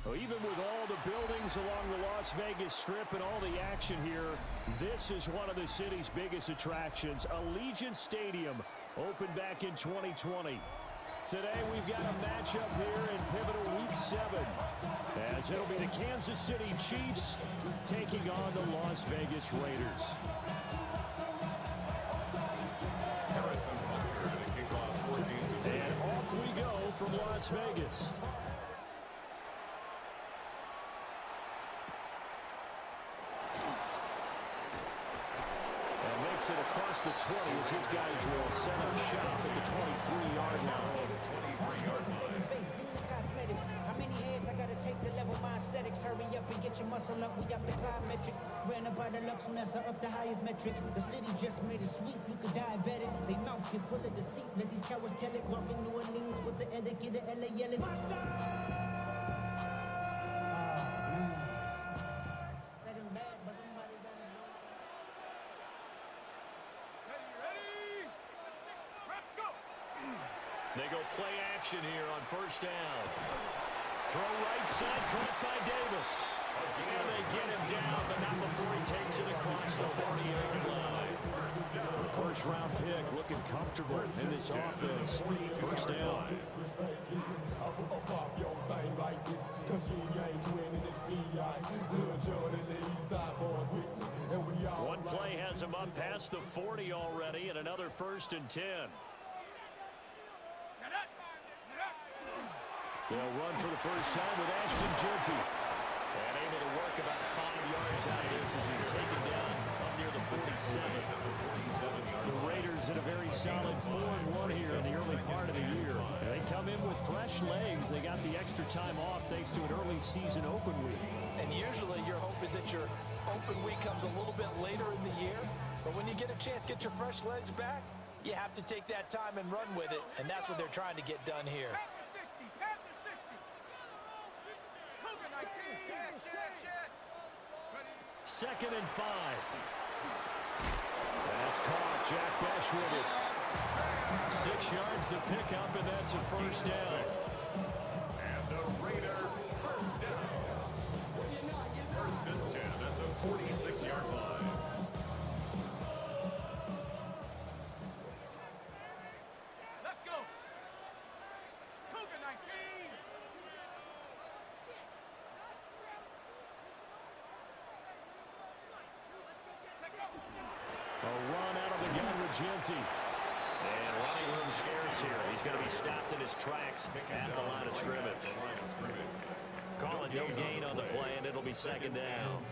Well, even with all the buildings along the Las Vegas Strip and all the action here, this is one of the city's biggest attractions. Allegiant Stadium opened back in 2020. Today we've got a matchup here in pivotal Week 7, as it'll be the Kansas City Chiefs taking on the Las Vegas Raiders. And off we go from Las Vegas. It across the 20 as his guys will set up shop at the 23-yard line. How many heads I gotta take to level my aesthetics? Hurry up and get your muscle up. We up the plyometric. Ran up by the Lux Mesa up the highest metric. The city just made it sweet. You could diabetic. They mouth get full of deceit. Let these cowards tell it. Walk in New Orleans with the etiquette of LA yelling. They go play action here on first down. Throw right side, caught by Davis. And they get him down, but not before he takes it across the 40-yard line. The first-round pick looking comfortable in this offense. First down. One play has him up past the 40 already, and another 1st and 10. They'll run for the first time with Ashton Jeanty. And able to work about 5 yards out of this as he's taken down up near the 47. The Raiders in a very solid 4-1 here in the early part of the year. They come in with fresh legs. They got the extra time off thanks to an early season open week. And usually your hope is that your open week comes a little bit later in the year. But when you get a chance to get your fresh legs back, you have to take that time and run with it. And that's what they're trying to get done here. Second and 5. That's caught. Jack Besh with it. 6 yards the pickup, and that's a first down. And the Raiders first down. First and 10 at the 46-yard line. Let's go. Cougar 19. A run out of the gun with Genty. And running room scarce here. He's going to be stopped in his tracks at the line of scrimmage. Calling no gain on the play, and it'll be second down.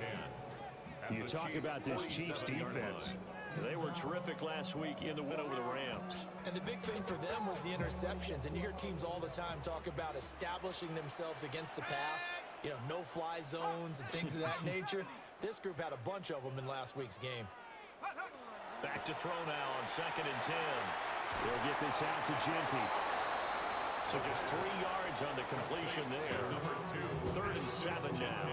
You talk about this Chiefs defense. They were terrific last week in the win over the Rams. And the big thing for them was the interceptions. And you hear teams all the time talk about establishing themselves against the pass. You know, no-fly zones and things of that nature. This group had a bunch of them in last week's game. Back to throw now on second and 10. They'll get this out to Genty. So just 3 yards on the completion there. 3rd and 7 now.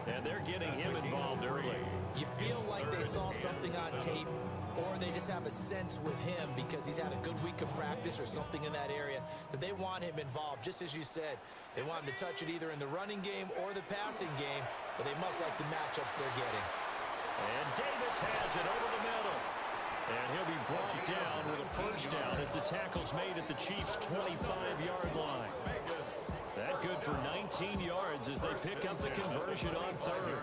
And they're getting him involved early. You feel like they saw something on tape, or they just have a sense with him because he's had a good week of practice or something in that area that they want him involved. Just as you said, they want him to touch it either in the running game or the passing game, but they must like the matchups they're getting. And Davis has it over the middle. And he'll be brought down with a first down as the tackle's made at the Chiefs' 25-yard line. That good for 19 yards as they pick up the conversion on 3rd.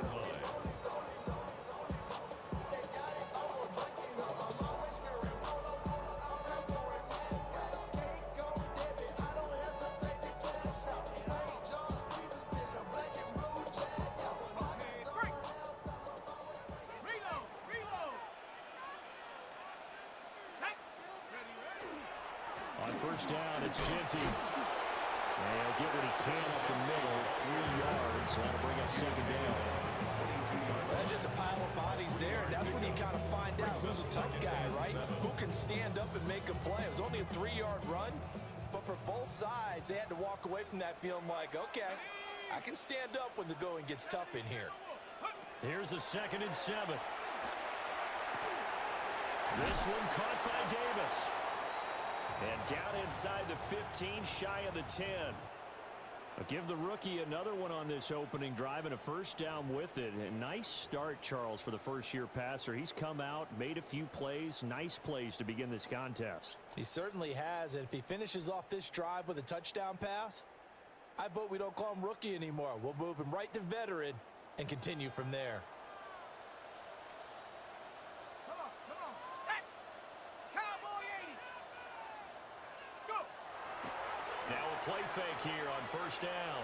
On first down, it's Genty. And he'll get what he can up the middle, 3 yards. That'll bring up second down. That's just a pile of bodies there, and that's when you kind of find out who's a tough guy, right? Who can stand up and make a play. It was only a 3-yard run, but for both sides, they had to walk away from that feeling like, okay, I can stand up when the going gets tough in here. Here's a 2nd and 7. This one caught by Davis. And down inside the 15, shy of the 10. I'll give the rookie another one on this opening drive and a first down with it. A nice start, Charles, for the first-year passer. He's come out, made a few plays, nice plays to begin this contest. He certainly has, and if he finishes off this drive with a touchdown pass, I vote we don't call him rookie anymore. We'll move him right to veteran and continue from there. Now a play fake here on first down.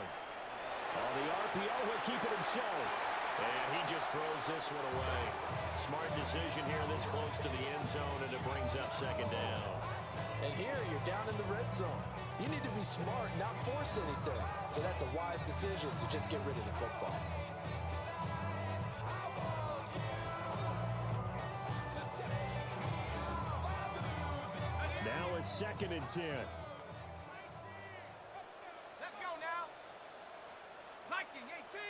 On the RPO, he'll keep it himself. And he just throws this one away. Smart decision here this close to the end zone, and it brings up second down. And here you're down in the red zone. You need to be smart, not force anything. So that's a wise decision to just get rid of the football. Now a 2nd and 10. Let's go now. Viking 18.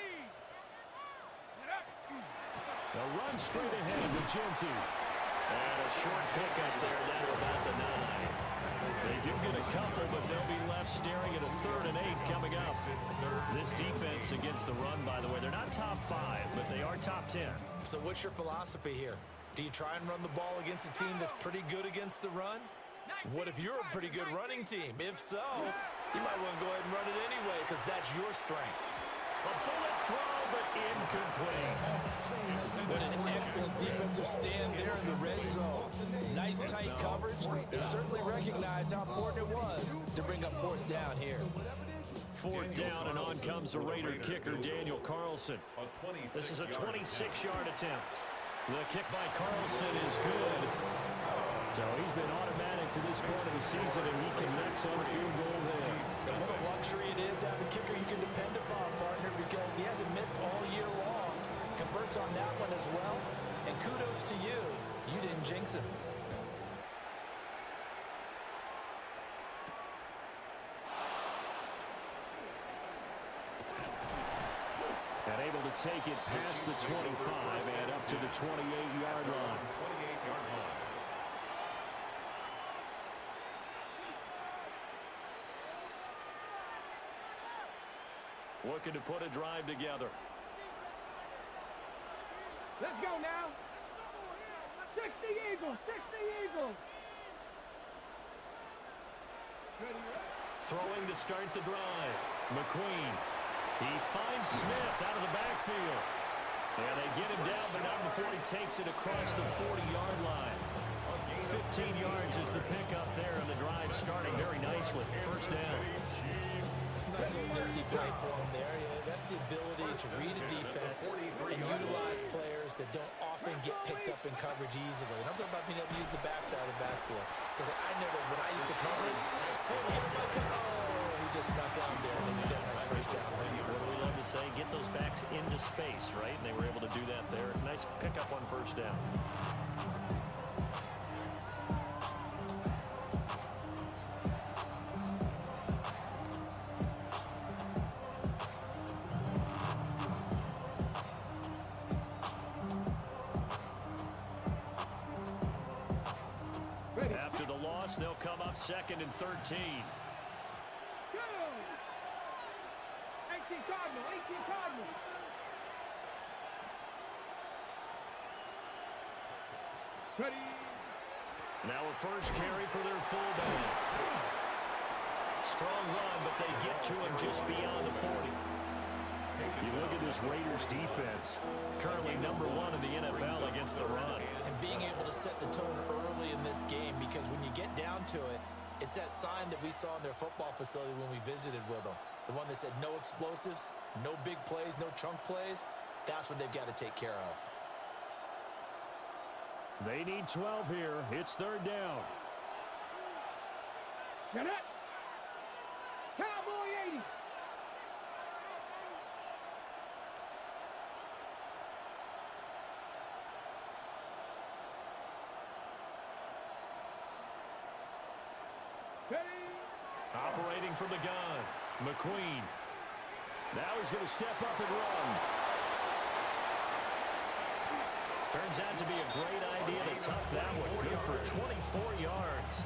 They'll run straight ahead with Genty. And a short pickup there down to about the 9. They do get a couple, but they'll be left staring at a 3rd and 8 coming up. This defense against the run, by the way, they're not top 5, but they are top 10. So what's your philosophy here? Do you try and run the ball against a team that's pretty good against the run? What if you're a pretty good running team? If so, you might want to go ahead and run it anyway because that's your strength. A bullet throw, but incomplete. What an excellent defensive stand there in the red zone. Nice tight coverage. They certainly recognized how important it was to bring up 4th down here. 4th down, and on comes the Raider kicker, Daniel Carlson. This is a 26-yard attempt. The kick by Carlson is good. So he's been automatic to this point of the season, and he connects on a field goal there. luxury it is to have a kicker you can depend upon, partner, because he hasn't missed all year long. Converts on that one as well. And kudos to you. You didn't jinx him. And able to take it past the 25 and up to the 28-yard line. 28-yard line. Looking to put a drive together. Let's go now. 60 Eagles, 60 Eagles. Throwing to start the drive. McQueen. He finds Smith out of the backfield. And they get him down, but not before he takes it across the 40-yard line. 15 yards is the pickup there, and the drive starting very nicely. First down. Nice little nifty play for him there. Yeah, that's the ability to read a defense and utilize players that don't often get picked up in coverage easily. And I'm talking about being able to use the backside of the backfield. Because I know that when I used to cover, he just snuck out there and he's got a nice first down. What do we love to say? Get those backs into space, right? And they were able to do that there. Nice pickup on first down. After the loss, they'll come up 2nd and 13. Go! 18 Cardinal, 18 Cardinal. Ready. Now a first carry for their fullback. Strong run, but they get to him just beyond the 40. You look at this Raiders defense, currently #1 in the NFL against the run. And being able to set the tone early in this game, because when you get down to it, it's that sign that we saw in their football facility when we visited with them. The one that said no explosives, no big plays, no chunk plays. That's what they've got to take care of. They need 12 here. It's 3rd down. Get it. Cowboy 80. Operating from the gun, McQueen. Now he's going to step up and run. Turns out to be a great idea to tuck that one. Good for 24 yards.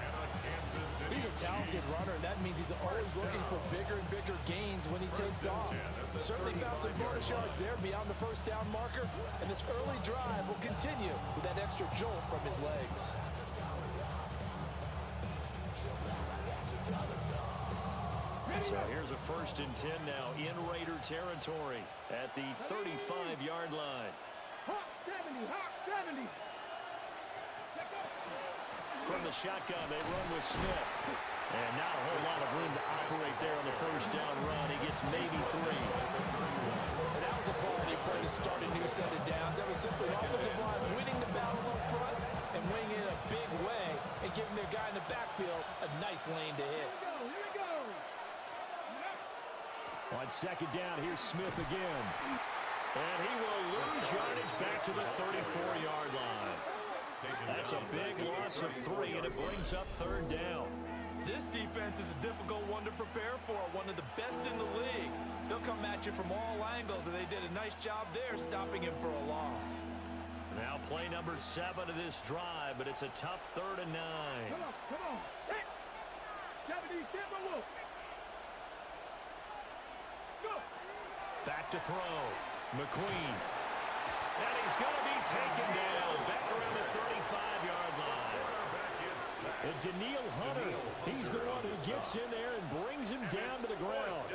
He's a talented runner, and that means he's always looking for bigger and bigger gains when he takes off. Certainly found some bonus yards there beyond the first down marker, and this early drive will continue with that extra jolt from his legs. So here's a 1st and 10 now in Raider territory at the 35-yard line. Hawk 70, Hawk 70. From the shotgun, they run with Smith. And not a whole lot of room to operate there on the first down run. He gets maybe 3. And that was a quality play to start a new set of downs. That was simply an offensive line winning the battle up front and winning it a big way and giving their guy in the backfield a nice lane to hit. Here we go. On 2nd down, here's Smith again. And he will lose yardage back to the 34-yard line. That's a big loss of 3, and it brings up 3rd down. This defense is a difficult one to prepare for, one of the best in the league. They'll come at you from all angles, and they did a nice job there stopping him for a loss. Now play number 7 of this drive, but it's a tough 3rd and 9. Come on. Hey. 70, Timberwolf. Go. Back to throw. McQueen. And he's going to be taken down back around the 35-yard line. And Daniil Hunter, he's the one who gets in there and brings him down to the ground.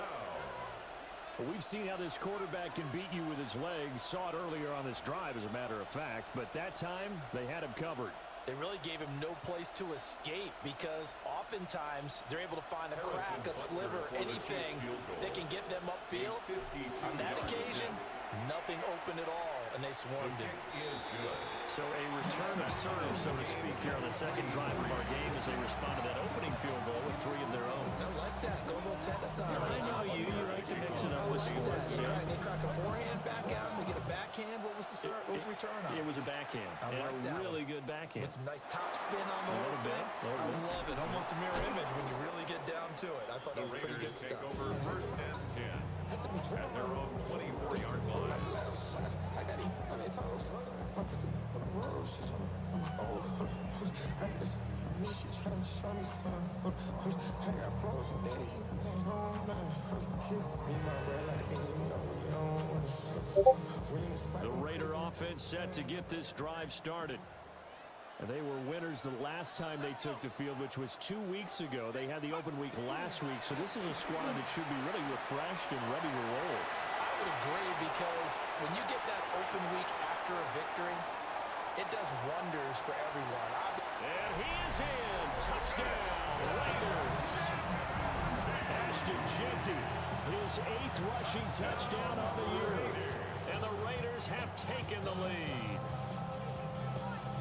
Well, we've seen how this quarterback can beat you with his legs. Saw it earlier on this drive, as a matter of fact. But that time, they had him covered. They really gave him no place to escape because oftentimes they're able to find a crack, a sliver, anything that can get them upfield. On that occasion, nothing open at all, and they swarmed him. So a return of serve, so to speak, here on the second drive of our game as they respond to that opening field goal with 3 of their own. I like that. Go a little tennis sideline. I know you like to mix it up with sports. They crack a forehand back at him. They get a backhand. What was the return on? It was a backhand. I like and that a really good backhand. With some nice top spin on the whole thing. I love it. Almost a mirror image when you really get down to it. I thought that was pretty good stuff. Take over first and 10 at their own 24-yard line. The Raider offense set to get this drive started. And they were winners the last time they took the field, which was 2 weeks ago. They had the open week last week, so this is a squad that should be really refreshed and ready to roll. I would agree, because when you get that open week after a victory, it does wonders for everyone. And he is in. Touchdown, Raiders. Ashton Jeanty, his 8th rushing touchdown of the year. And the Raiders have taken the lead.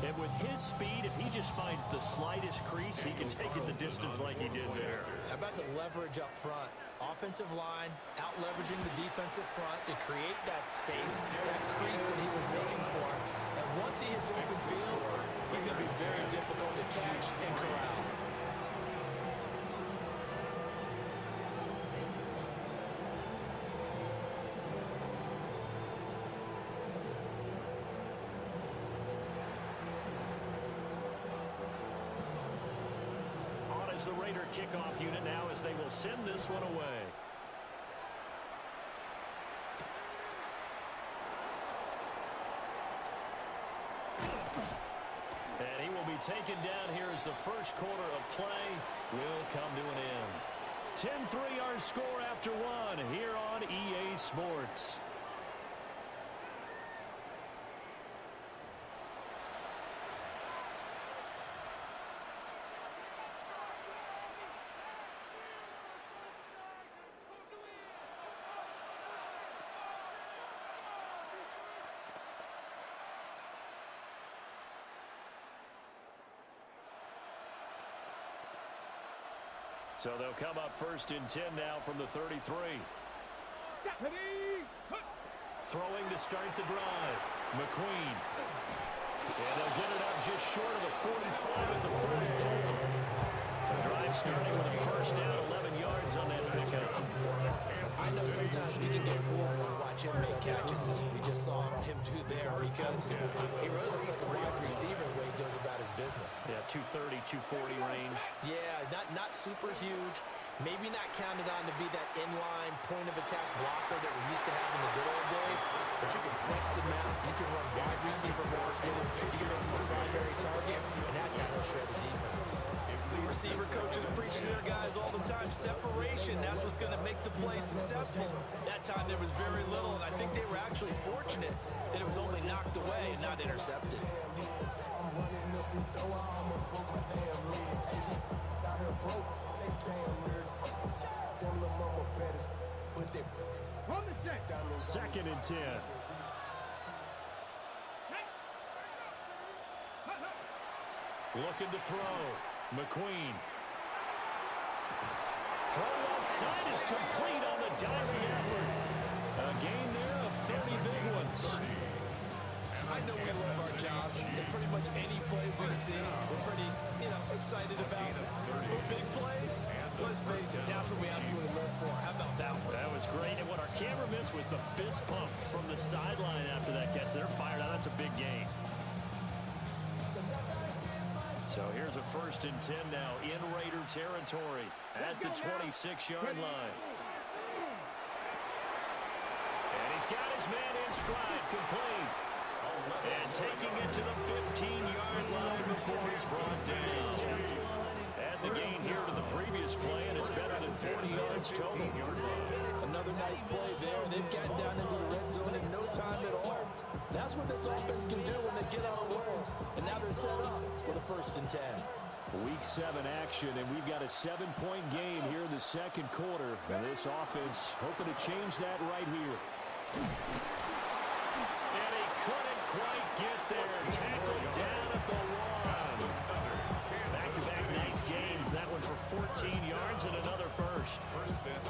And with his speed, if he just finds the slightest crease, he can take it the distance like he did there. How about the leverage up front? Offensive line out-leveraging the defensive front to create that space, that crease that he was looking for. And once he hits open field, he's going to be very difficult to catch and corral. The Raider kickoff unit now, as they will send this one away. And he will be taken down here as the first quarter of play will come to an end. 10-3 our score after one here on EA Sports. So they'll come up first and 10 now from the 33. Throwing to start the drive. McQueen. And they'll get it up just short of the 45 at the 34. The drive starting with a first down, 11 yards on that pickup. I know sometimes we can get bored when we watch him make catches, as we just saw him do there, because he really looks like a wide receiver the way he goes about his business. Yeah, 230, 240 range. Yeah, not super huge. Maybe not counted on to be that inline point-of-attack blocker that we used to have in the good old days, but you can flex him out. You can run wide receiver routes with him. You can make him a primary target, and that's how he'll shred the defense. Receiver coaches preach to their guys all the time, separation. That's what's going to make the play successful. That time there was very little, and I think they were actually fortunate that it was only knocked away and not intercepted. Second and 10. Looking to throw. McQueen. Throw outside is complete on the diving effort. A gain there of 30 big ones. I know we love our jobs, and pretty much any play we see, we're pretty, excited about. But big plays, let's face it, that's what we absolutely live for. How about that one? That was great, and what our camera missed was the fist pump from the sideline after that catch. They're fired out. That's a big gain. So here's a first and 10 now in Raider territory at the 26-yard line. And he's got his man in stride, complete. And taking it to the 15-yard line before he's brought down. Add the gain here to the previous play, and it's better than 40 yards total. Another nice play there. They've gotten down into the red zone in no time at all. That's what this offense can do when they get on a roll. And now they're set up for the first and 10. Week 7 action, and we've got a 7-point game here in the second quarter. And this offense hoping to change that right here. And he couldn't quite get there. Tackled down at the 1. Back-to-back nice gains. That one for 14 yards and another first. first.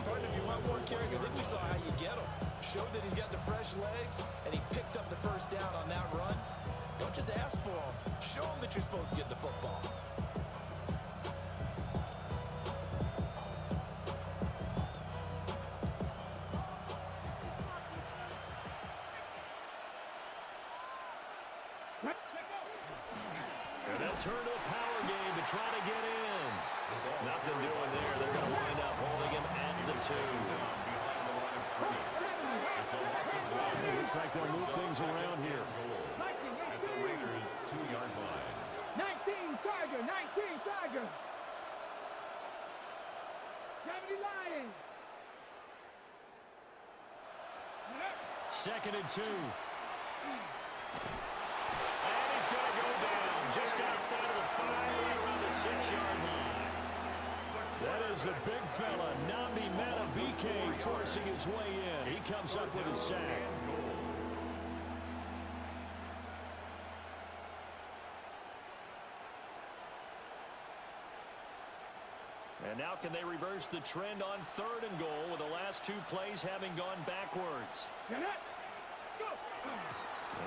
Partner, if you want more carries, I think we saw how you get them. Showed that he's got the fresh legs, and he picked up the first down on that run. Don't just ask for them. Show them that you're supposed to get the football. And they'll turn to a power game to try to get in. Nothing doing there. They're going to wind up holding him at the 2. Looks like they'll move things around here. At the Raiders' 2-yard line. 19 Tiger, 19 Tiger. 70 Lions. 2nd and 2. And he's going to go down just outside of the 5 on the 6-yard line. That is the big fella, Namdi Madubuike, forcing his way in. He comes up with a sack. And now can they reverse the trend on 3rd and goal with the last 2 plays having gone backwards? Go. And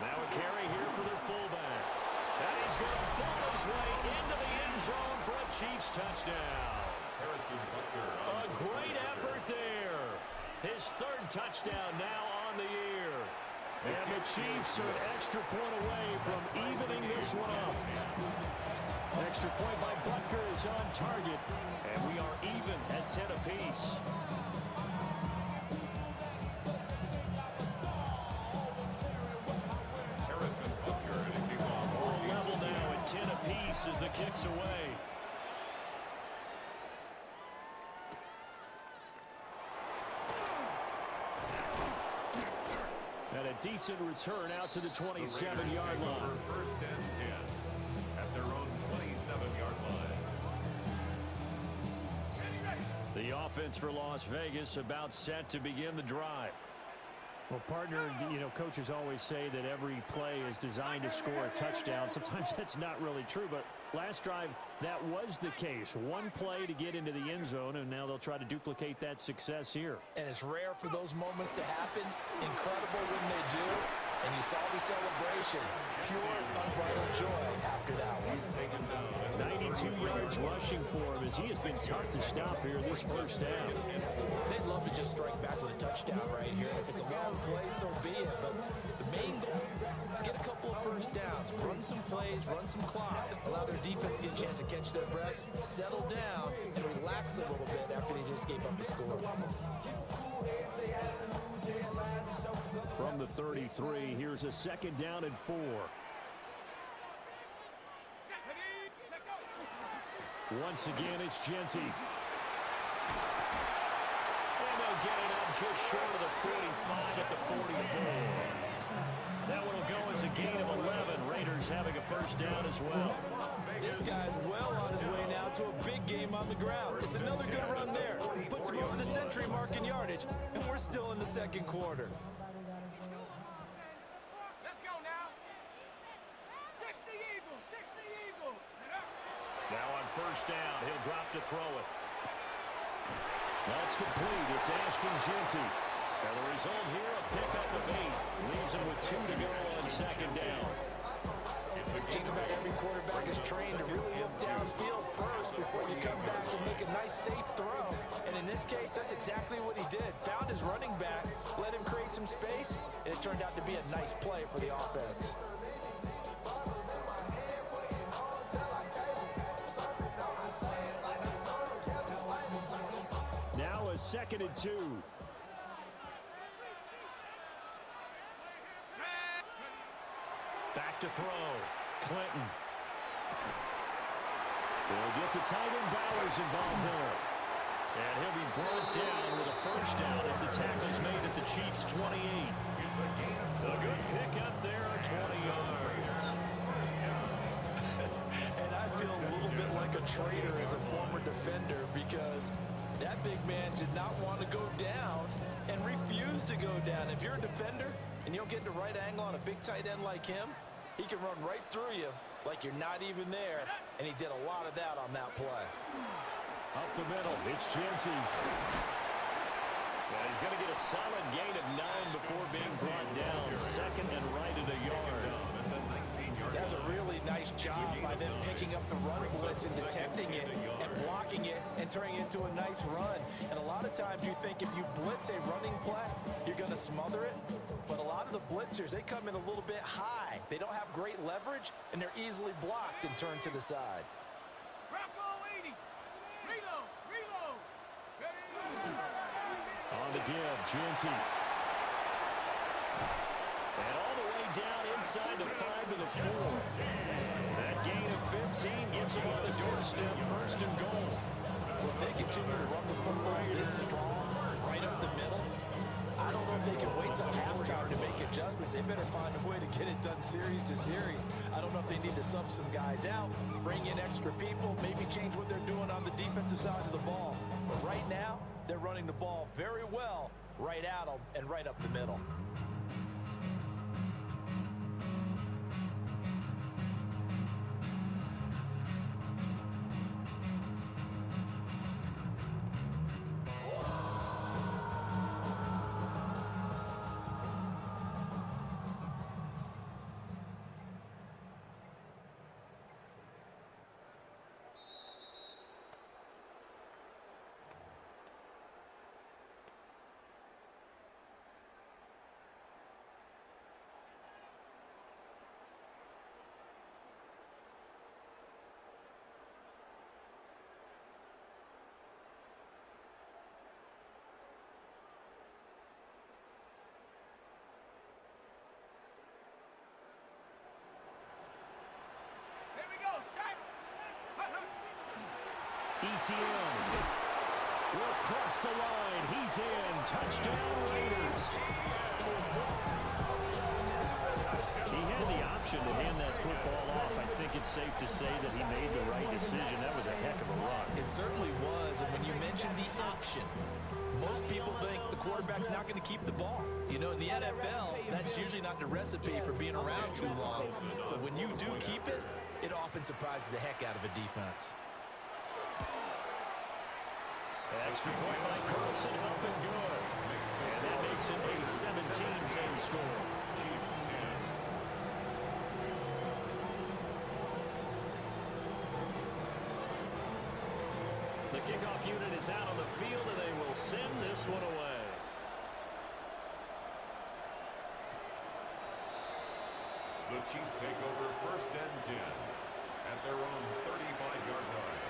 now a carry here for their fullback. And he's going to pull his way into the end zone for a Chiefs touchdown. A great effort there. His 3rd touchdown now on the year. And the Chiefs are an extra point away from evening this one up. Extra point by Butker is on target. And we are even at 10 apiece. We're level now at 10 apiece as the kick's away. And a decent return out to the 27-yard line. 1st and 10 at their own 27-yard line. The offense for Las Vegas about set to begin the drive. Well, partner, you know, coaches always say that every play is designed to score a touchdown. Sometimes that's not really true, but last drive, that was the case. One play to get into the end zone, and now they'll try to duplicate that success here. And it's rare for those moments to happen. Incredible when they do. And you saw the celebration. Pure, unbridled joy after that one. 92 yards rushing for him as he has been tough to stop here this first half. They'd love to just strike back with a touchdown right here. And if it's a long play, so be it. But the main goal, get a couple of first downs, run some plays, run some clock, allow their defense to get a chance to catch their breath, settle down, and relax a little bit after they just gave up a score. From the 33, here's a 2nd down and 4. Once again, it's Genty. And they'll get it up just short of the 45 at the 44. That one will go as a gain of 11. Raiders having a first down as well. This guy's well on his way now to a big game on the ground. It's another good run there. Puts him over the century mark in yardage, and we're still in the 2nd quarter. Let's go now. 60 Eagles, 60 Eagles. Now on first down, he'll drop to throw it. That's complete. It's Ashton Genty. And the result here, a pickup of 8. Leaves him with 2 to go on 2nd down. Just about every quarterback is trained to really look downfield first before you come back and make a nice, safe throw. And in this case, that's exactly what he did. Found his running back, let him create some space, and it turned out to be a nice play for the offense. Now a 2nd and 2. Back to throw. Clinton. They'll get the tight end Bowers involved there. And he'll be brought down with a first down as the tackle's made at the Chiefs' 28. A good pickup there, 20 yards. And I feel a little bit like a traitor as a former defender because that big man did not want to go down and refused to go down. If you're a defender and you don't get in the right angle on a big tight end like him, he can run right through you like you're not even there, and he did a lot of that on that play. Up the middle, it's Genty. he's going to get a solid gain of 9 before being brought down. Second and right at a yard. That's a really nice job by them picking up the run blitz and detecting it and blocking it and turning it into a nice run. And a lot of times you think if you blitz a running play, you're going to smother it. But a lot of the blitzers, they come in a little bit high. They don't have great leverage, and they're easily blocked and turned to the side. On the give, Ginty. And all the way down inside the 5 to the 4. That gain of 15 gets him on the doorstep, first and goal. Well, if they continue to run the football this strong, right up the middle, I don't know if they can wait till halftime to make adjustments. They better find a way to get it done series to series. I don't know if they need to sub some guys out, bring in extra people, maybe change what they're doing on the defensive side of the ball. But right now, they're running the ball very well right at them and right up the middle. ETN will cross the line. He's in. Touchdown, Raiders. He had the option to hand that football off. I think it's safe to say that he made the right decision. That was a heck of a run. It certainly was. And when you mentioned the option, most people think the quarterback's not going to keep the ball. You know, in the NFL, that's usually not the recipe for being around too long. So when you do keep it, it often surprises the heck out of a defense. Extra point by Carlson, helping good. And that makes it a 17-10 score. The kickoff unit is out on the field, and they will send this one away. The Chiefs take over first and 10 at their own 35-yard line.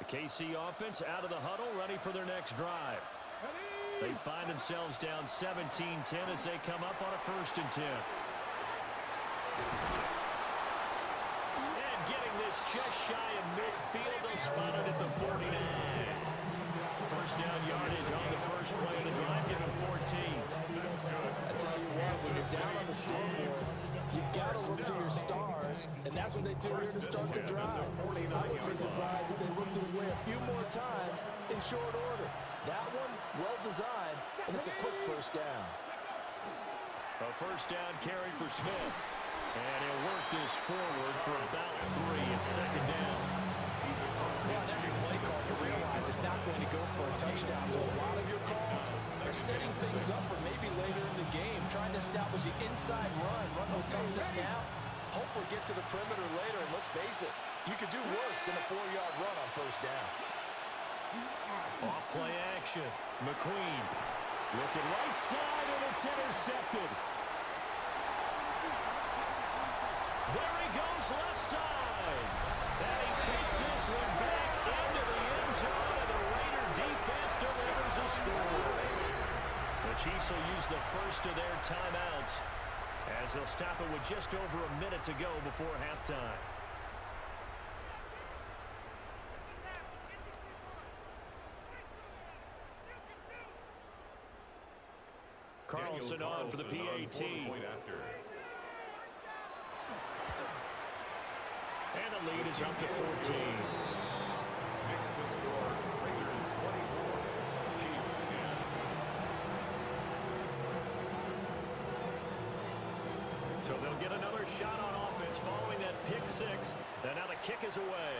KC offense out of the huddle, ready for their next drive. They find themselves down 17-10 as they come up on a first and 10. And getting this just shy of midfield, they'll spot it at the 49. First down yardage on the first play of the drive, give them 14. I tell you what, when you're down on the scoreboard, you've got to look to your stars, and that's what they do here to start the drive. I would be surprised if they looked his way a few more times in short order. That one, well designed, and it's a quick first down. A first down carry for Smith. And he'll work this forward for about 3 and second down. Well, on every play call, you realize it's not going to go for a touchdown. So a lot of your calls are setting things up for maybe later in the game, trying to establish the inside run no toughness now. Hopefully get to the perimeter later, and let's face it, you could do worse than a 4-yard run on first down. Off play action. McQueen looking right side, and it's intercepted. There he goes left side. And he takes this one back into the end zone, and the Raider defense delivers a score. The Chiefs will use the first of their timeouts as they'll stop it with just over a minute to go before halftime. Carlson on for the PAT. And the lead is up to 14. Makes the score Raiders 24, shot on offense following that pick six. And now the kick is away.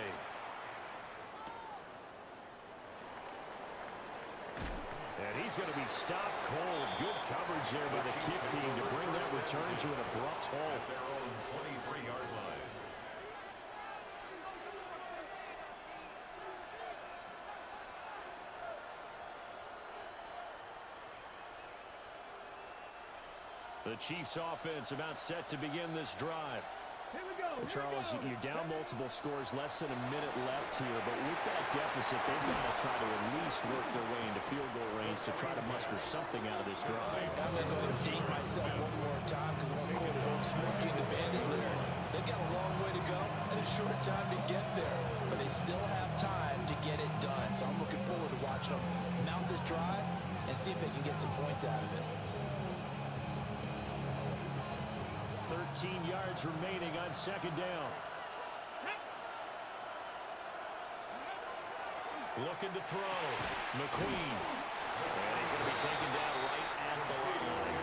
And he's going to be stopped cold. Good coverage there by the kick team to bring that return to an abrupt halt. At their own 23-yard line. The Chiefs offense about set to begin this drive. Here we go. Charles, you're down multiple scores, less than a minute left here, but with that deficit, they've got to try to at least work their way into field goal range to try to muster something out of this drive. I'm going to go ahead and date myself one more time because I'm going to quote Smokey and the Bandit lyric. They've got a long way to go and a short time to get there, but they still have time to get it done. So I'm looking forward to watching them mount this drive and see if they can get some points out of it. 13 yards remaining on second down. Looking to throw. McQueen. And he's going to be taken down right at the line.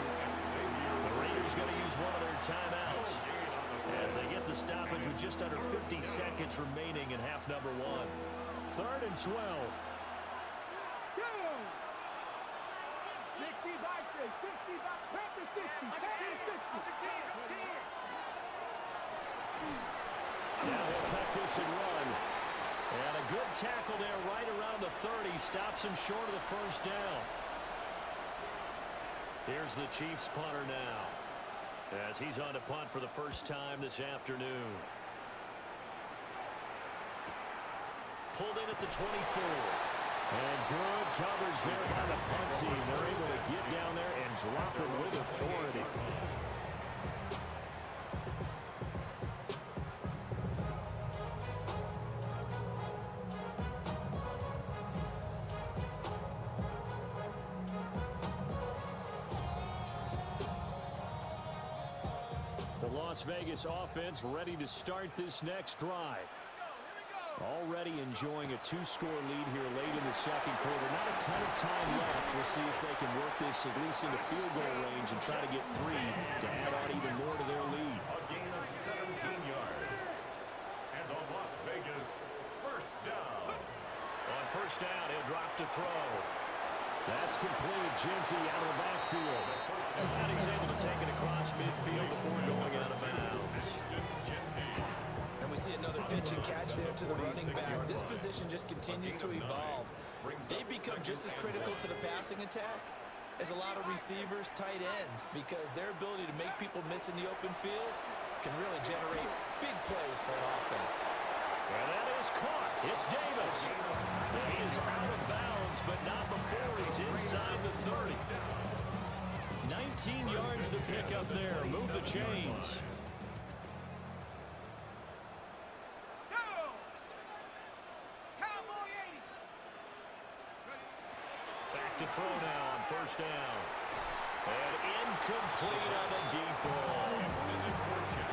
The Raiders going to use one of their timeouts as they get the stoppage with just under 50 seconds remaining in half number one. 3rd and 12. 60 by 6, 60 by 60. Now he'll tuck this and run. And a good tackle there right around the 30. Stops him short of the first down. Here's the Chiefs punter now, as he's on to punt for the first time this afternoon. Pulled in at the 24. And good coverage there by the punt team. They're able to get down there and drop it with authority. The Las Vegas offense ready to start this next drive. Already enjoying a 2-score lead here late in the second quarter. Not a ton of time left. We'll see if they can work this at least into field goal range and try to get 3 to add on even more to their lead. A gain of 17 yards. And the Las Vegas first down. On first down, he'll drop to throw. That's complete. Genty out of the backfield. And he's able to take it across midfield before going out of bounds. And we see another pitch and catch there to the running back. This position just continues to evolve. They become just as critical to the passing attack as a lot of receivers, tight ends, because their ability to make people miss in the open field can really generate big plays for an offense. And that is caught. It's Davis. And he is out of bounds, but not before he's inside the 30. 19 yards to pick up there. Move the chains. To throw now on first down. And incomplete on the deep ball.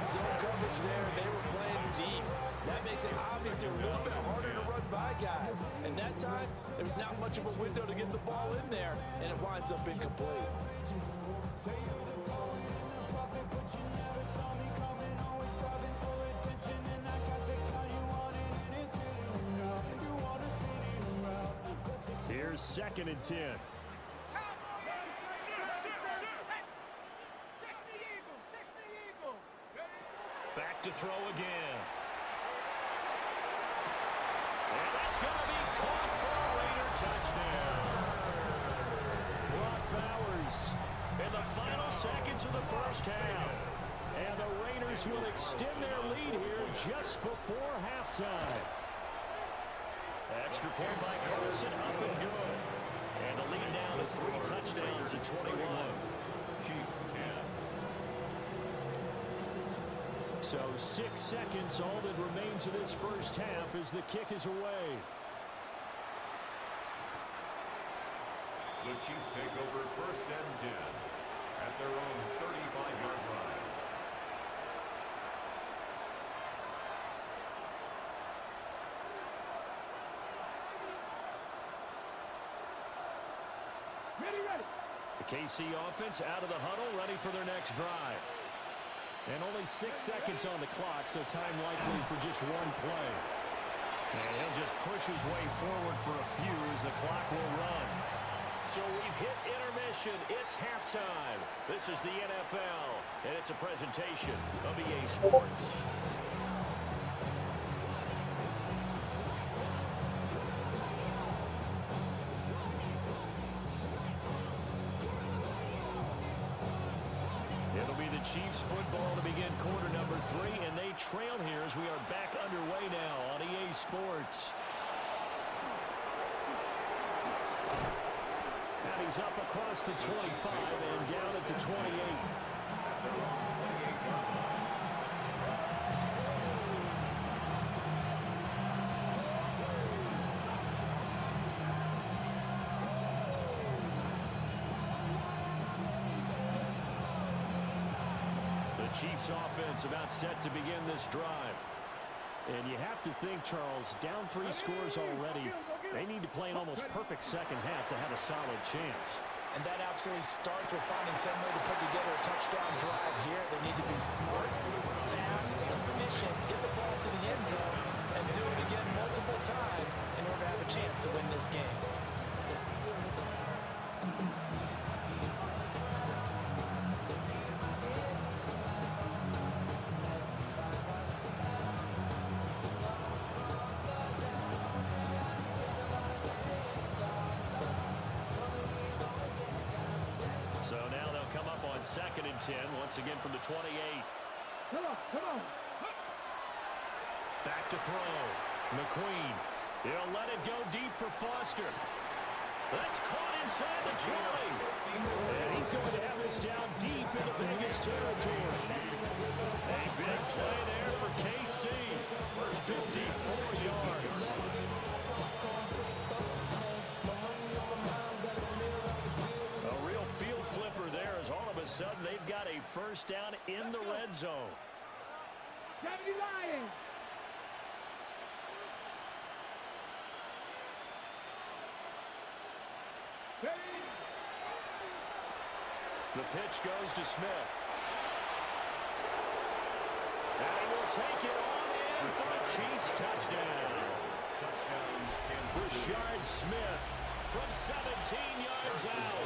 Zone coverage there. They were playing deep. That makes it obviously a little bit harder to run by guys. And that time, there was not much of a window to get the ball in there, and it winds up incomplete. Here's 2nd and 10. Back to throw again. And that's going to be caught for a Raider touchdown. Brock Bowers in the final seconds of the first half. And the Raiders will extend their lead here just before halftime. Extra point by Carlson, up and good. And the lead now to 3 touchdowns at 21. Chiefs 10. So 6 seconds, all that remains of this first half as the kick is away. The Chiefs take over 1st and 10 at their own 35-yard line. Ready. The KC offense out of the huddle, ready for their next drive. And only 6 seconds on the clock, so time likely for just one play. And he'll just push his way forward for a few as the clock will run. So we've hit intermission. It's halftime. This is the NFL, and it's a presentation of EA Sports. It'll be the Chiefs football to begin quarter number 3, and they trail here as we are back underway now on EA Sports. And he's up across the 25 and down at the 28. Chiefs offense about set to begin this drive. And you have to think, Charles, down 3 scores already. They need to play an almost perfect second half to have a solid chance. And that absolutely starts with finding some way to put together a touchdown drive here. They need to be smart, fast, efficient, get the ball to the end zone, and do it again multiple times in order to have a chance to win this game. So now they'll come up on 2nd and 10, once again from the 28. Come on. Back to throw. McQueen. He'll let it go deep for Foster. That's caught inside the 20. And he's going to have this down deep into Vegas territory. A big play there for KC for 54 yards. A real field flipper there as all of a sudden they've got a first down in the red zone. Deputy Lion. The pitch goes to Smith. And he will take it on in for a Chiefs touchdown. Rashard Smith from 17 yards out.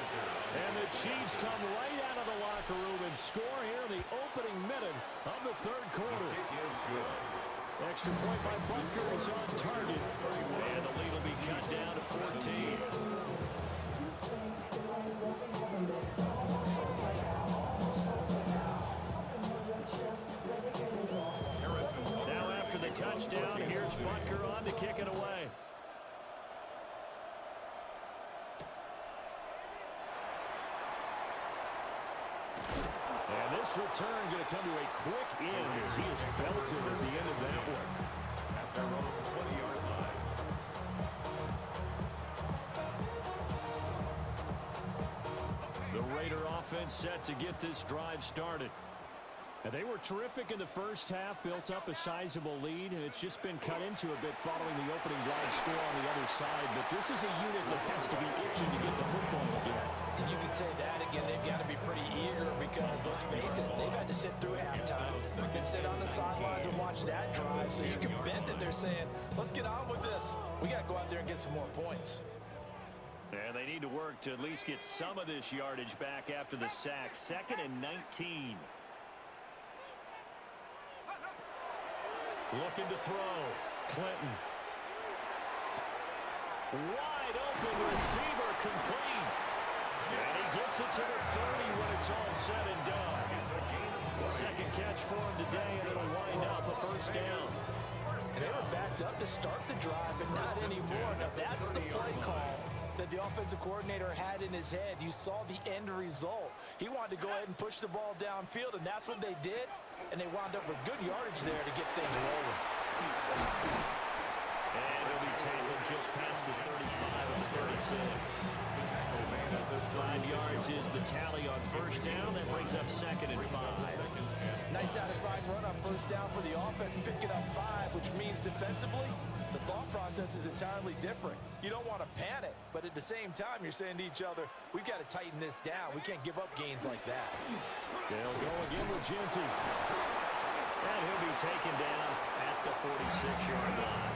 And the Chiefs come right out of the locker room and score here in the opening minute of the 3rd quarter. Extra point by Butker is on target. And the lead will be cut down to 14. Now after the touchdown, here's Butker on to kick it away. And this return going to come to a quick end as he is belted at the end of that one. At their own 20-yard line. The Raider offense set to get this drive started. And they were terrific in the first half, built up a sizable lead, and it's just been cut into a bit following the opening drive score on the other side. But this is a unit that has to be itching to get the football again. And you can say that again, they've got to be pretty eager because, let's face it, they've had to sit through halftime and sit on the sidelines and watch that drive. So you can bet that they're saying, let's get on with this. We got to go out there and get some more points. And they need to work to at least get some of this yardage back after the sack. 2nd and 19. Looking to throw. Clinton. Wide open receiver complete. And he gets it to the 30 when it's all said and done. 2nd catch for him today, and it'll wind up a first down. And they were backed up to start the drive, but not anymore. Now that's the play call that the offensive coordinator had in his head. You saw the end result. He wanted to go ahead and push the ball downfield, and that's what they did. And they wound up with good yardage there to get things rolling. And he'll be tackled just past the 35 of the 36. 5 yards yards is the tally on first down. That brings up 2nd and 5. Nice satisfying run on first down for the offense, picking up 5, which means defensively, the thought process is entirely different. You don't want to panic, but at the same time, you're saying to each other, we've got to tighten this down. We can't give up gains like that. They'll go again with Genty. And he'll be taken down at the 46-yard line.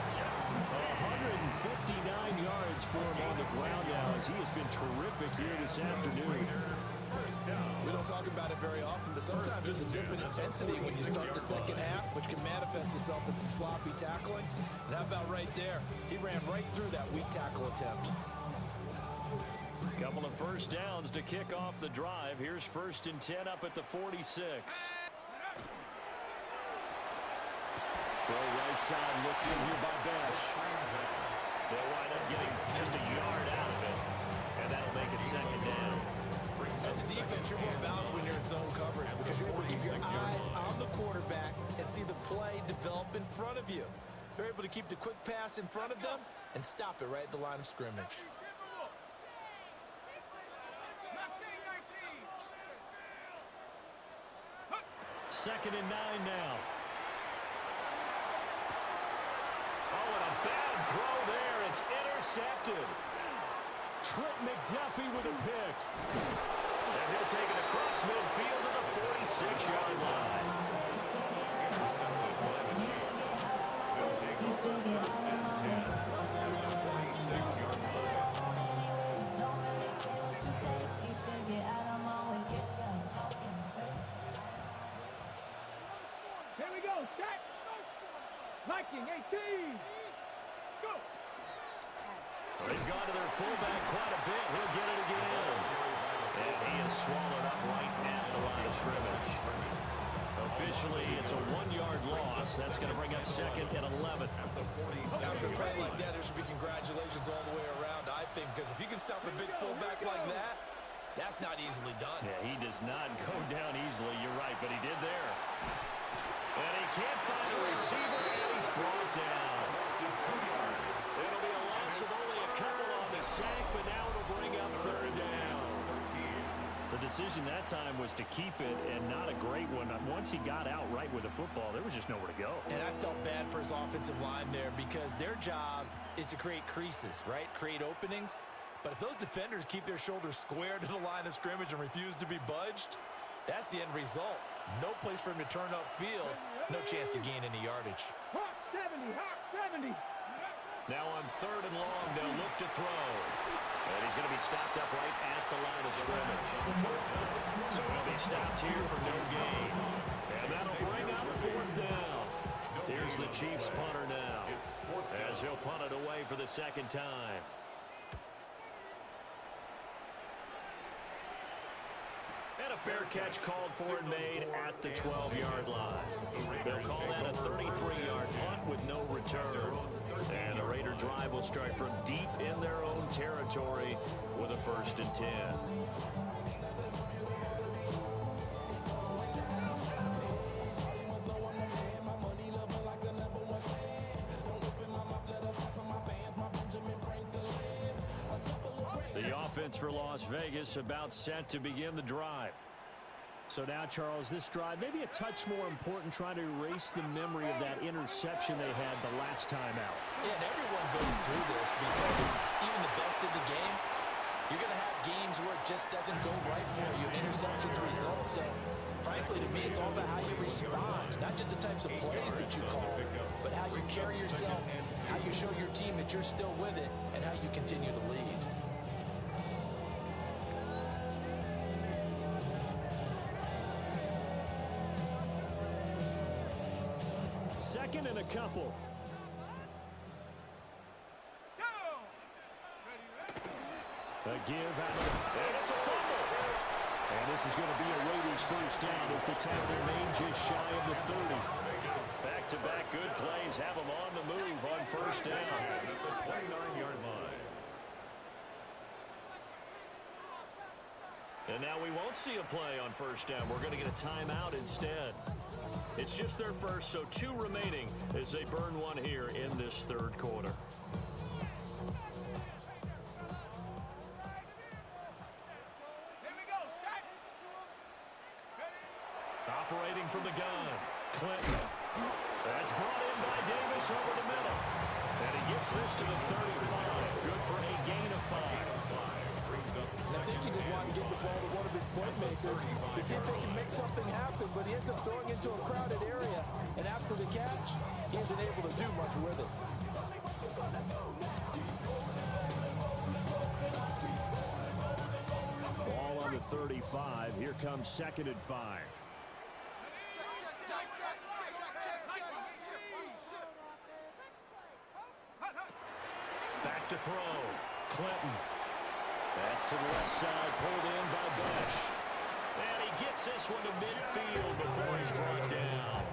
159 yards for him on the ground now, as he has been terrific here this afternoon. We don't talk about it very often, but sometimes there's a dip in intensity when you start the second half, which can manifest itself in some sloppy tackling. And how about right there? He ran right through that weak tackle attempt. Couple of first downs to kick off the drive. Here's 1st and 10 up at the 46. Throw right side, looked in here by Besh. They'll wind up getting just a yard out of it, and that'll make it 2nd down. As a defense, you're more balanced when you're in zone coverage because you're able to keep your eyes on the quarterback and see the play develop in front of you. They're able to keep the quick pass in front of them and stop it right at the line of scrimmage. Second and 9 now. Oh, and a bad throw there. It's intercepted. Trent McDuffie with a pick. And he'll take it across midfield to the 46-yard line. Here we go, set. Liking 18. Go. They've gone to their fullback quite a bit. He'll get it again. And he is swallowed up right at the line of scrimmage. Officially, it's a 1-yard loss. That's going to bring up 2nd and 11. After a play like that, there should be congratulations all the way around, I think, because if you can stop a big fullback like that, that's not easily done. Yeah, he does not go down easily. You're right, but he did there. And he can't find a receiver, and he's brought down. It'll be a loss of only a couple on the sack, but now it'll bring up 3rd down. The decision that time was to keep it, and not a great one. Once he got out right with the football, there was just nowhere to go. And I felt bad for his offensive line there because their job is to create creases, right? Create openings. But if those defenders keep their shoulders square to the line of scrimmage and refuse to be budged, that's the end result. No place for him to turn upfield. No chance to gain any yardage. Hawk 70, Hawk 70. Now on 3rd and long, they'll look to throw. And he's going to be stopped up right at the line of scrimmage. So he'll be stopped here for no gain. And that'll bring up 4th down. Here's the Chiefs punter now, as he'll punt it away for the 2nd time. And a fair catch called for and made at the 12-yard line. They'll call that a 33-yard punt with no return. And a Raider drive will start from deep in their own territory with a 1st and 10. The offense for Las Vegas about set to begin the drive. So now, Charles, this drive maybe a touch more important, trying to erase the memory of that interception they had the last time out. Yeah, and everyone goes through this because even the best in the game, you're going to have games where it just doesn't go right for you. Interceptions result. So, frankly, to me, it's all about how you respond. Not just the types of plays that you call, but how you carry yourself, how you show your team that you're still with it, and how you continue to lead. Second and a couple. A give out of it, and it's a fumble. And this is going to be a Raiders 1st down as they tap their name just shy of the 30. Back-to-back good plays have them on the move on 1st down. At the 29-yard line. And now we won't see a play on 1st down. We're going to get a timeout instead. It's just their first, so 2 remaining as they burn one here in this 3rd quarter. Here from the gun. Clinton. That's brought in by Davis over the middle. And he gets this to the 35. Good for a gain of 5. I think he just wanted to get the ball to one of his playmakers to see if they can make something happen, but he ends up throwing into a crowded area, and after the catch, he isn't able to do much with it. Ball on the 35. Here comes 2nd and 5. Back to throw. Clinton. That's to the left side, pulled in by Bush. And he gets this one to midfield before he's brought down.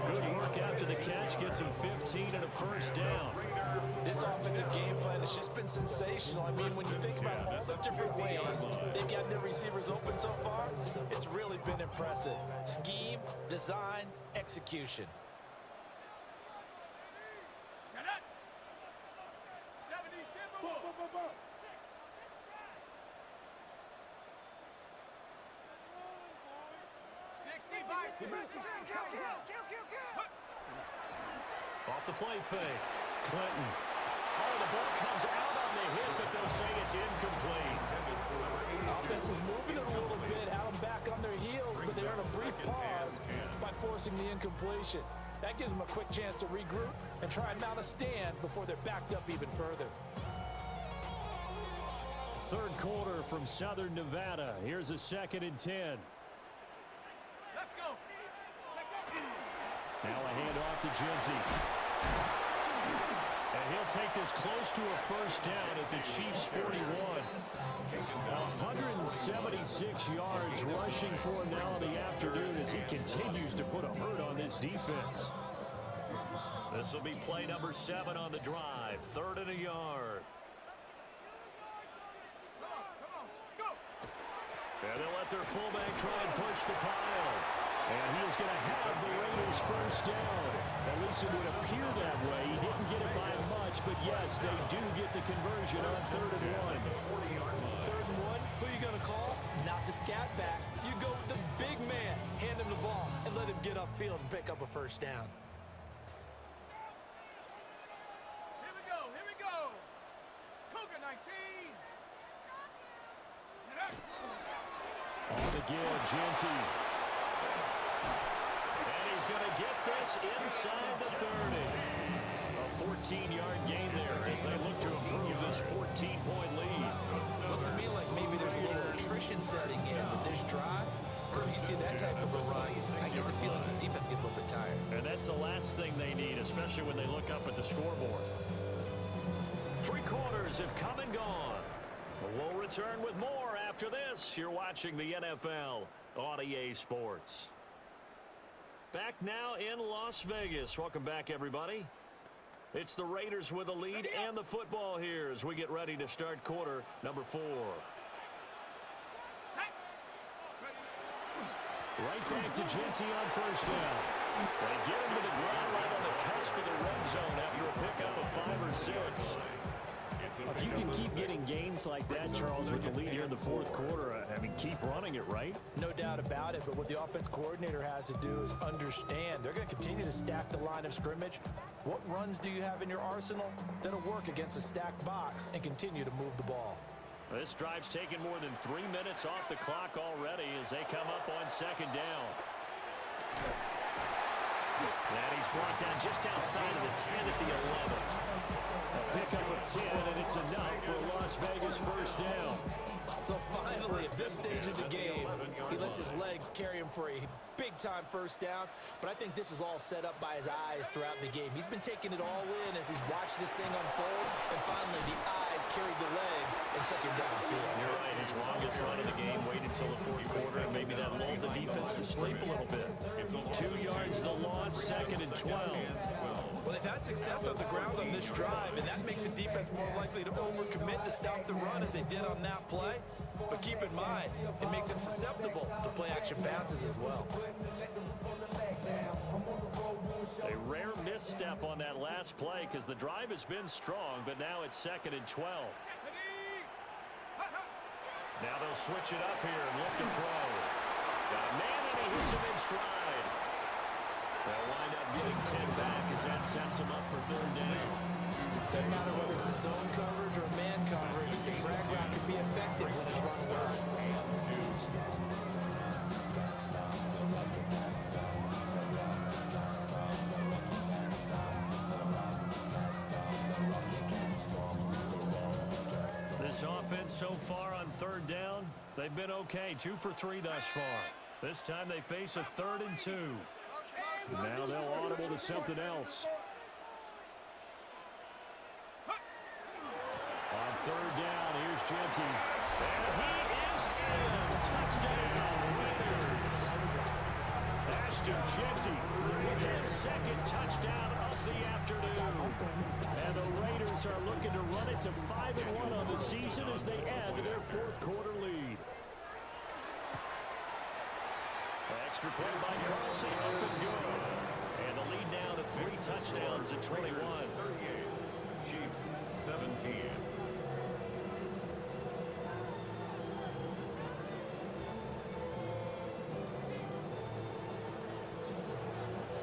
Good work after the catch, gets him 15 and a first down. This offensive game plan has just been sensational. I mean, when you think about all the different ways they've got their receivers open so far, it's really been impressive. Scheme, design, execution. Shut up. 70 Timberwolves. 60 by 60. Off the play fake. Clinton. Oh, the ball comes out on the hit, but they'll say it's incomplete. Offense was moving it a little bit, had them back on their heels, but they earned a brief pause by forcing the incompletion. That gives them a quick chance to regroup and try and mount a stand before they're backed up even further. Third quarter from Southern Nevada. Here's a 2nd and 10. Let's go. Now a handoff to Genty. And he'll take this close to a first down at the Chiefs' 41. 176 yards rushing for him now in the afternoon as he continues to put a hurt on this defense. This will be play number 7 on the drive. 3rd and a yard. And they'll let their fullback try and push the pile. And he is going to have the Raiders first down. At least it would appear that way. He didn't get it by much, but yes, they do get the conversion on 3rd and 1. 3rd and 1, who are you going to call? Not the scat back. You go with the big man. Hand him the ball and let him get upfield and pick up a first down. Here we go. Here we go. Cougar 19. On the give, Genty. And he's going to get this inside the 30. A 14-yard gain there as they look to improve this 14-point lead. Looks to me like maybe there's a little attrition setting in with this drive. If you see that type of a run, I get the feeling the defense gets a little bit tired. And that's the last thing they need, especially when they look up at the scoreboard. 3 quarters have come and gone. We'll return with more after this. You're watching the NFL on EA Sports. Back now in Las Vegas. Welcome back, everybody. It's the Raiders with the lead and the football here as we get ready to start quarter number 4. Right back to Genty on first down. They get him to the ground right on the cusp of the red zone after a pickup of 5 or 6. If you can keep getting gains like that, Charles, with the lead here in the 4th quarter, I mean, keep running it, right? No doubt about it, but what the offense coordinator has to do is understand they're going to continue to stack the line of scrimmage. What runs do you have in your arsenal that'll work against a stacked box and continue to move the ball? This drive's taken more than 3 minutes off the clock already as they come up on 2nd down. And he's brought down just outside of the 10 at the 11. A pickup of 10, and it's enough for a Las Vegas first down. So finally, at this stage of the game, he lets his legs carry him for a big-time first down. But I think this is all set up by his eyes throughout the game. He's been taking it all in as he's watched this thing unfold. And finally, the eyes carried the legs and took him downfield. You're right. His longest run of the game waited until the 4th quarter, and maybe that lulled the defense to sleep a little bit. 2 yards the loss, 2nd and 12. Well, they've had success on the ground on this drive, and that makes the defense more likely to overcommit to stop the run as they did on that play. But keep in mind, it makes them susceptible to play-action passes as well. A rare misstep on that last play because the drive has been strong, but now it's 2nd and 12. Now they'll switch it up here and look to throw. Got a man, and he hits him in stride. They'll wind up getting 10 back as that sets him up for third down. Doesn't matter whether it's a zone coverage or man coverage, the drag route can be effective when it's run well. This offense so far on third down, they've been okay. 2 for 3 thus far. This time they face a 3rd and 2. Now they'll audible to something else. On third down, here's Genty. And he is in. Touchdown, Raiders. Ashton Genty with his 2nd touchdown of the afternoon. And the Raiders are looking to run it to 5-1 on the season as they add to their 4th quarter lead. Extra point by Carlson, up and good. And the lead now to 3 touchdowns at 21. 38, Chiefs 17.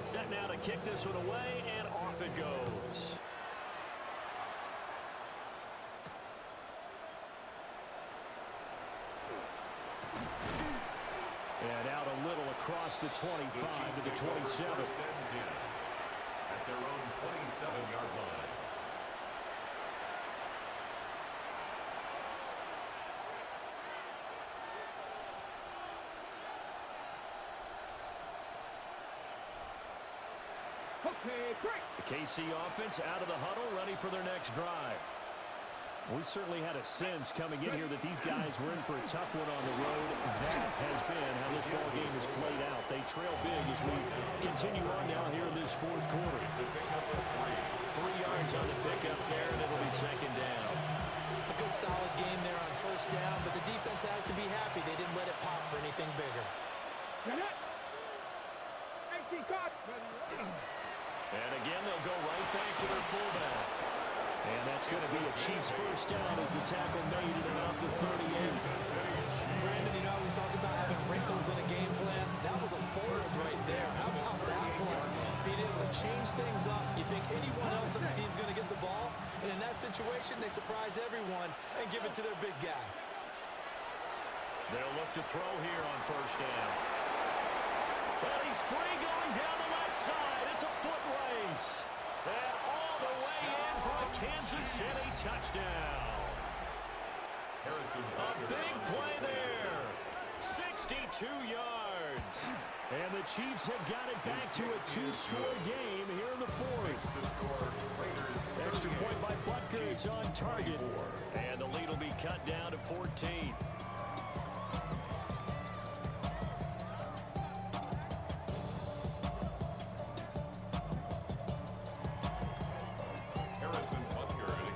Set now to kick this one away, and off it goes. And out a little across the 25 to the 27. At their own 27-yard line. Okay, break. The KC offense out of the huddle, ready for their next drive. We certainly had a sense coming in here that these guys were in for a tough one on the road. That has been how this ball game has played out. They trail big as we continue on now here in this 4th quarter. 3 yards on the pickup there, and it'll be 2nd down. A good solid game there on 1st down, but the defense has to be happy they didn't let it pop for anything bigger. Empty cut. And again, they'll go right back to their fullback. And that's going to be a Chiefs 1st down as the tackle made it about the 38. Brandon, you know, we talk about having wrinkles in a game plan. That was a fold right there. How about that play? Being able to change things up. You think anyone else on the team's going to get the ball, and in that situation, they surprise everyone and give it to their big guy. They'll look to throw here on 1st down. Well, he's free going down the left side. It's a foot race. And all the way in for a Kansas City touchdown. A big play there. 62 yards. And the Chiefs have got it back to a 2-score game here in the 4th. Extra point by Butker is on target. And the lead will be cut down to 14.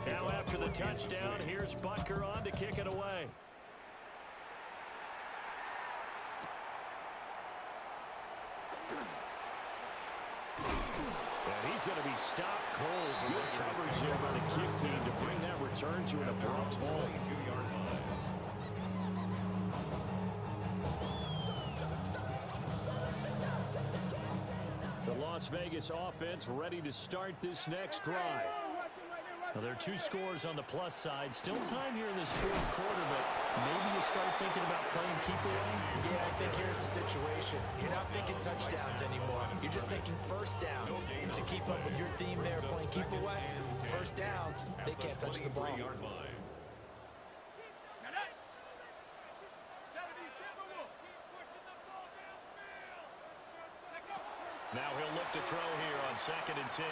Now after the touchdown, here's Butker on to kick it away. And he's going to be stopped cold. Good coverage here by the kick team to bring that return to an abrupt halt. The Las Vegas offense ready to start this next drive. Now, there are 2 scores on the plus side. Still time here in this 4th quarter, but maybe you start thinking about playing keep away? Yeah, I think here's the situation. You're not thinking touchdowns anymore. You're just thinking 1st downs. To keep up with your theme there, playing keep away, 1st downs, they can't touch the ball. Now he'll look to throw here on 2nd and 10.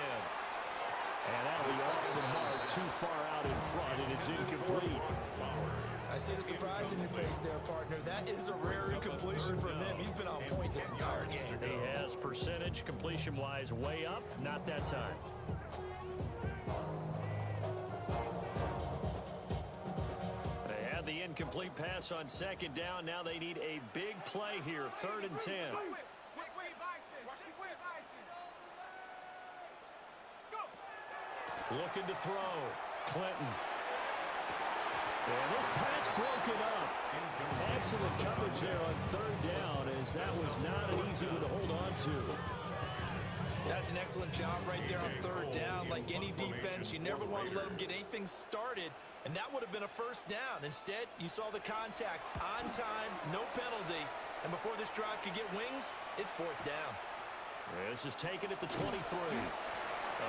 And that'll be off the mark, too far out in front, and it's incomplete. I see the surprise in your face there, partner. That is a rare incompletion from him. He's been on point this entire game. He has percentage completion-wise way up, not that time. They had the incomplete pass on 2nd down. Now they need a big play here, 3rd and 10. Looking to throw. Clinton. And this pass broken up. Excellent coverage there on third down, as that was not an easy one to hold on to. That's an excellent job right there on third down. Like any defense, you never want to let them get anything started, and that would have been a first down. Instead, you saw the contact on time, no penalty, and before this drive could get wings, it's fourth down. This is taken at the 23.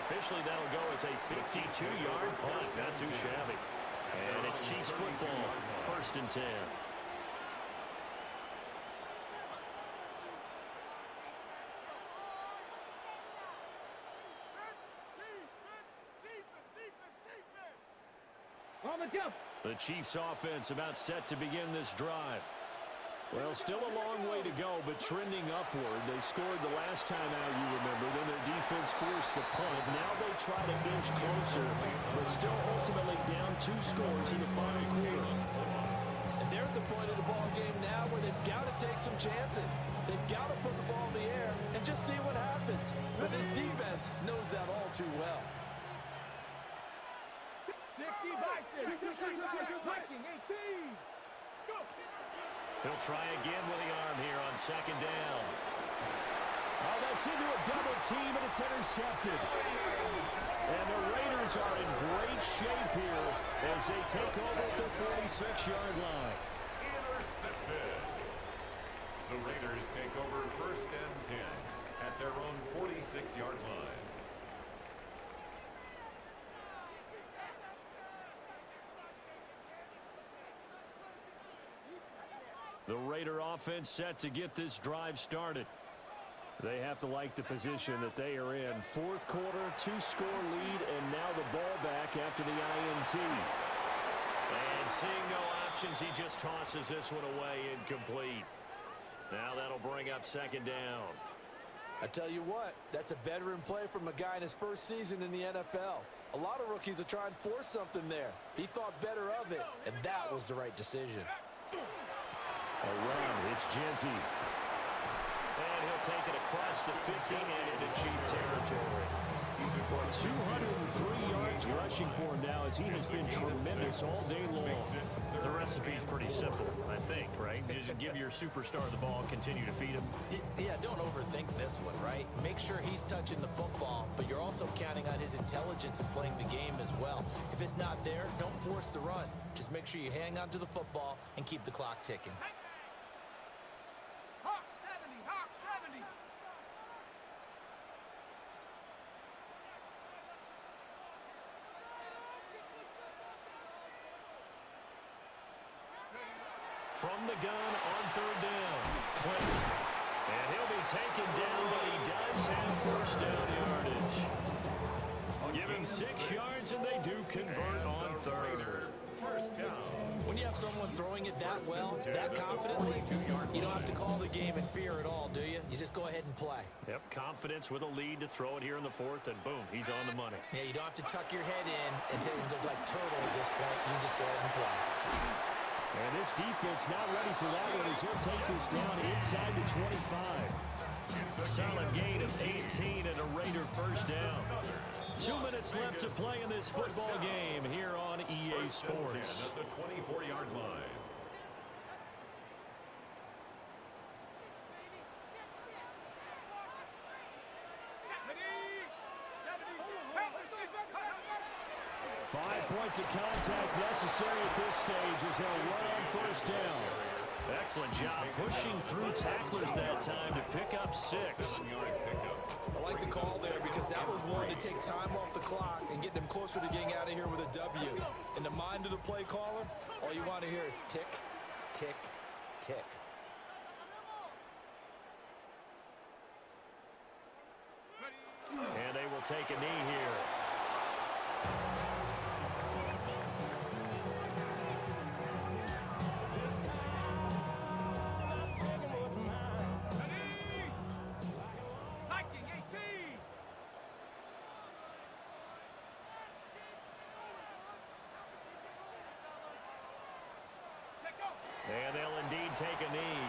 Officially, that'll go as a 52-yard punt. Not too shabby. And it's Chiefs football, 1st and 10. The Chiefs offense about set to begin this drive. Well, still a long way to go, but trending upward. They scored the last time out, you remember. Then their defense forced the punt. Now they try to inch closer, but still ultimately down 2 scores in the final quarter. And they're at the point of the ball game now where they've got to take some chances. They've got to put the ball in the air and just see what happens. But this defense knows that all too well. He'll try again with the arm here on 2nd down. Oh, that's into a double team, and it's intercepted. And the Raiders are in great shape here as they take over at the 46-yard line. Intercepted. The Raiders take over 1st and 10 at their own 46-yard line. The Raider offense set to get this drive started. They have to like the position that they are in. 4th quarter, 2-score lead, and now the ball back after the INT. And seeing no options, he just tosses this one away incomplete. Now that'll bring up 2nd down. I tell you what, that's a veteran play from a guy in his first season in the NFL. A lot of rookies are trying to force something there. He thought better of it, and that was the right decision. Around, it's Genty. And he'll take it across the 15 and into Chief territory. 203 yards rushing for him now, as he has been tremendous all day long. The recipe's pretty simple, I think, right? Just give your superstar the ball and continue to feed him. Yeah, don't overthink this one, right? Make sure he's touching the football, but you're also counting on his intelligence in playing the game as well. If it's not there, don't force the run. Just make sure you hang on to the football and keep the clock ticking. From the gun on 3rd down. Clinton. And he'll be taken down, but he does have 1st down yardage. Give him 6 yards, and they do convert on 3rd. 1st down. When you have someone throwing it that well, that confidently, you don't have to call the game in fear at all, do you? You just go ahead and play. Yep, confidence with a lead to throw it here in the 4th, and boom, he's on the money. Yeah, you don't have to tuck your head in and look like turtle at this point. You can just go ahead and play. And this defense not ready for that one, as he'll take this down inside the 25. Solid gain of 18 and a Raider 1st down. 2 minutes left to play in this football game here on EA Sports. At the 24-yard line. Five points of contact necessary at this stage as they'll run on 1st down. Excellent job pushing through tacklers that time to pick up 6. I like the call there because that was one to take time off the clock and get them closer to getting out of here with a W. In the mind of the play caller, all you want to hear is tick, tick, tick. And they will take a knee here. And they'll indeed take a knee.